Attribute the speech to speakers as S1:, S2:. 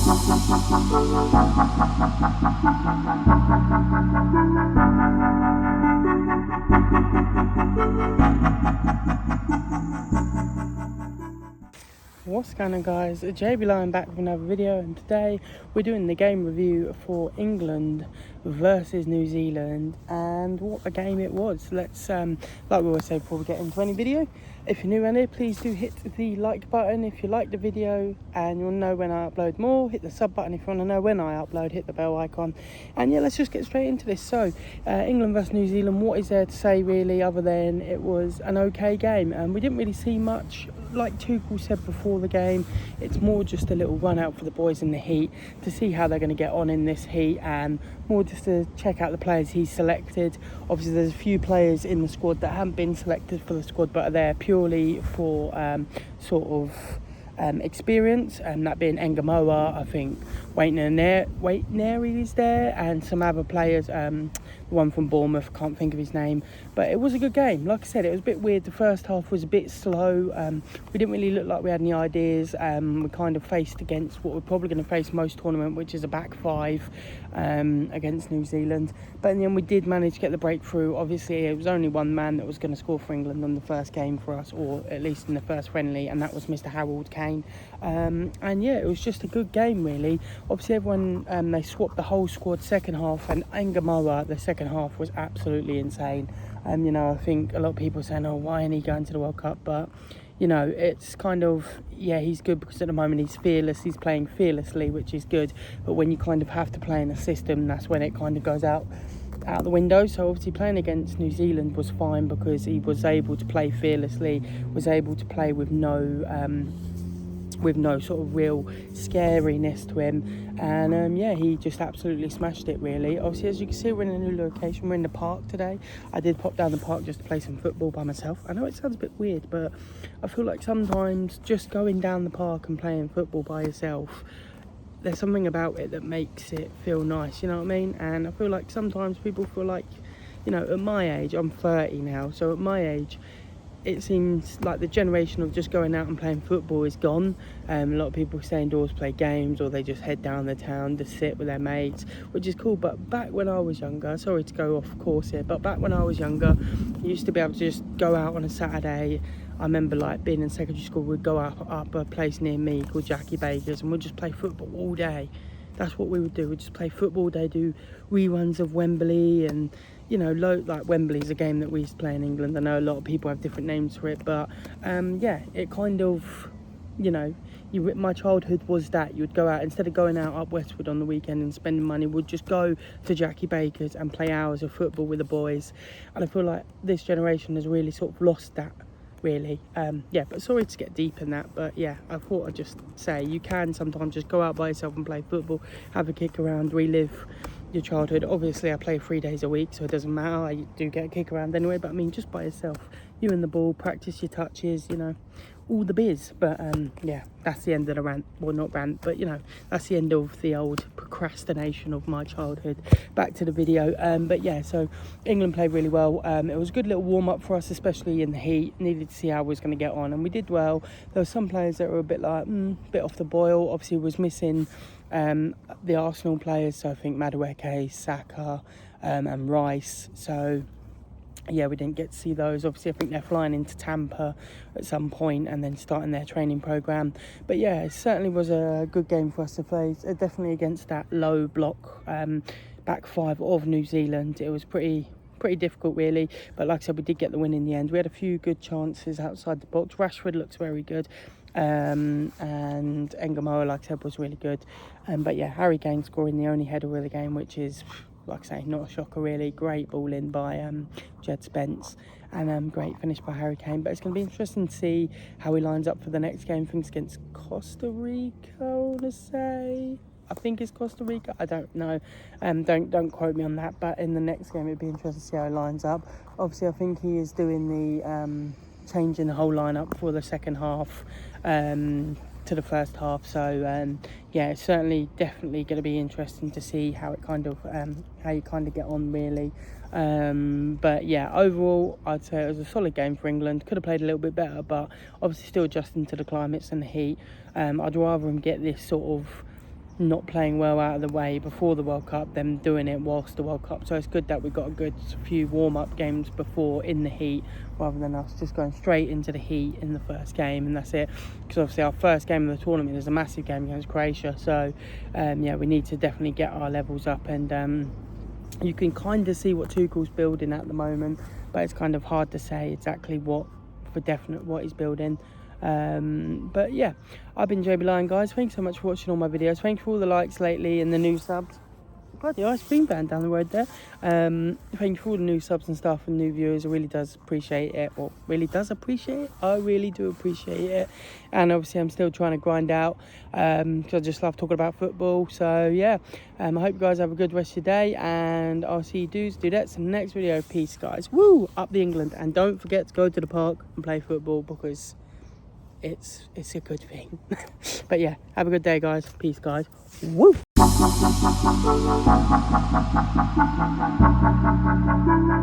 S1: What's going on, guys? JB Lion back with another video, and today we're doing the game review for England versus New Zealand and what a game it was. Let's like we always say before we get into any video, if you're new around here, please do hit the like button if you like the video, and you'll know when I upload more. Hit the sub button if you want to know when I upload. Hit the bell icon, and yeah, let's just get straight into this. So England versus New Zealand, what is there to say really other than it was an okay game? And we didn't really see much. Like Tuchel said before the game, it's more just a little run out for the boys in the heat to see how they're going to get on in this heat, and more just to check out the players he's selected. Obviously there's a few players in the squad that haven't been selected for the squad but are there purely for experience, and that being Engamoa, I think Waitneri is there, and some other players, the one from Bournemouth, can't think of his name, but it was a good game. Like I said, it was a bit weird. The first half was a bit slow. We didn't really look like we had any ideas. We kind of faced against what we're probably going to face most tournament, which is a back five against New Zealand, but in the end we did manage to get the breakthrough. Obviously it was only one man that was going to score for England on the first game for us, or at least in the first friendly, and that was Mr. Harold Kane. And yeah, it was just a good game really. Obviously everyone, they swapped the whole squad second half, and Engamoa, the second half was absolutely insane. You know, I think a lot of people are saying, oh, why isn't he going to the World Cup? But you know, it's kind of, yeah, he's good because at the moment he's fearless, he's playing fearlessly, which is good. But when you kind of have to play in a system, that's when it kind of goes out the window. So obviously playing against New Zealand was fine because he was able to play fearlessly, was able to play with no sort of real scariness to him, and yeah, he just absolutely smashed it really. Obviously, as you can see, we're in a new location. We're in the park today. I did pop down the park just to play some football by myself. I know it sounds a bit weird, but I feel like sometimes just going down the park and playing football by yourself, there's something about it that makes it feel nice, you know what I mean? And I feel like sometimes people feel like, you know, at my age, I'm 30 now, so at my age it seems like the generation of just going out and playing football is gone. A lot of people stay indoors, play games, or they just head down the town to sit with their mates, which is cool. But back when I was younger, sorry to go off course here, but back when I was younger, you used to be able to just go out on a Saturday. I remember like being in secondary school, we'd go up a place near me called Jackie Baker's, and we'd just play football all day. That's what we would do. We'd just play football all day, do reruns of Wembley, and you know, like Wembley's a game that we used to play in England. I know a lot of people have different names for it, but yeah, it kind of, you know, my childhood was that you would go out, instead of going out up Westwood on the weekend and spending money, would just go to Jackie Baker's and play hours of football with the boys. And I feel like this generation has really sort of lost that really. Yeah, but sorry to get deep in that, but yeah, I thought I'd just say you can sometimes just go out by yourself and play football, have a kick around, relive your childhood. Obviously I play 3 days a week, so it doesn't matter, I do get a kick around anyway, but I mean just by yourself, you and the ball, practice your touches, you know, all the biz. But yeah, that's the end of the rant. Well, not rant, but you know, that's the end of the old procrastination of my childhood. Back to the video. But yeah, so England played really well. It was a good little warm-up for us, especially in the heat. Needed to see how we was going to get on, and we did well. There were some players that were a bit like bit off the boil. Obviously was missing the Arsenal players, so I think Madueke, Saka, and Rice. So yeah, we didn't get to see those. Obviously I think they're flying into Tampa at some point and then starting their training program. But yeah, it certainly was a good game for us to play, definitely against that low block back five of New Zealand. It was pretty difficult really, but like I said, we did get the win in the end. We had a few good chances outside the box. Rashford looks very good, and Engamoa, like I said, was really good. But yeah, Harry Kane scoring the only header of the game, which is, like I say, not a shocker really. Great ball in by Jed Spence, and great finish by Harry Kane. But it's going to be interesting to see how he lines up for the next game. I think it's against Costa Rica, I want to say. I think it's Costa Rica, I don't know, don't quote me on that, but in the next game it'd be interesting to see how he lines up. Obviously I think he is doing the changing the whole lineup for the second half to the first half, so yeah, it's certainly definitely going to be interesting to see how it kind of how you kind of get on really. But yeah, overall I'd say it was a solid game for England. Could have played a little bit better, but obviously still adjusting to the climates and the heat. I'd rather them get this sort of not playing well out of the way before the World Cup, them doing it whilst the World Cup. So it's good that we got a good few warm-up games before in the heat, rather than us just going straight into the heat in the first game and that's it. Because obviously our first game of the tournament is a massive game against Croatia. So yeah, we need to definitely get our levels up, and you can kind of see what Tuchel's building at the moment, but it's kind of hard to say exactly what for definite what he's building. But yeah, I've been JB Lion, guys. Thanks so much for watching all my videos. Thank you for all the likes lately and the new subs. Bloody ice cream van down the road there. Thank you for all the new subs and stuff and new viewers. I really does appreciate it. Or really does appreciate it. I really do appreciate it. And obviously I'm still trying to grind out, because I just love talking about football. So yeah, I hope you guys have a good rest of your day, and I'll see you dudettes in the next video. Peace, guys. Woo! Up the England. And don't forget to go to the park and play football, because it's a good thing. But yeah, have a good day, guys. Peace, guys. Woo!